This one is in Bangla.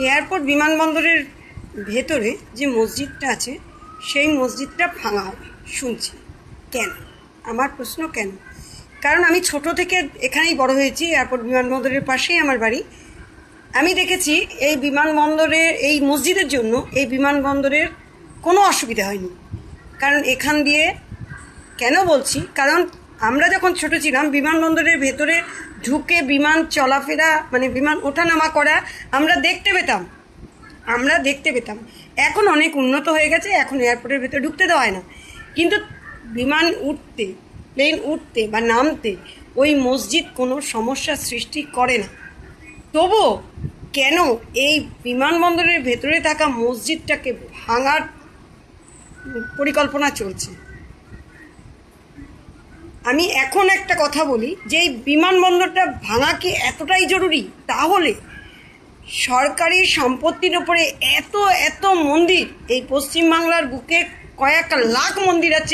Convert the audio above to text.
এয়ারপোর্ট বিমানবন্দরের ভেতরে যে মসজিদটা আছে সেই মসজিদটা ভাঙা হবে শুনছি। কেন? আমার প্রশ্ন কেন? কারণ আমি ছোট থেকে এখানেই বড় হয়েছি, এয়ারপোর্ট বিমানবন্দরের পাশেই আমার বাড়ি। আমি দেখেছি এই বিমানবন্দরের এই মসজিদের জন্য এই বিমানবন্দরের কোনো অসুবিধা হয়নি। কারণ এখান দিয়ে কেন বলছি, কারণ আমরা যখন ছোট ছিলাম বিমানবন্দরের ভেতরে ঢুকে বিমান চলাফেরা মানে বিমান ওঠানামা করা আমরা দেখতে পেতাম। এখন অনেক উন্নত হয়ে গেছে, এখন এয়ারপোর্টের ভেতরে ঢুকতে দেওয়া হয় না, কিন্তু বিমান উঠতে প্লেন উঠতে বা নামতে ওই মসজিদ কোনো সমস্যার সৃষ্টি করে না। তবুও কেন এই বিমানবন্দরের ভেতরে থাকা মসজিদটাকে ভাঙার পরিকল্পনা চলছে? আমি এখন একটা কথা বলি যে এই বিমানবন্দরটা ভাঙা কি এতটাই জরুরি? তাহলে সরকারি সম্পত্তির উপরে এত মন্দির, এই পশ্চিমবাংলার বুকে কয়েক লাখ মন্দির আছে।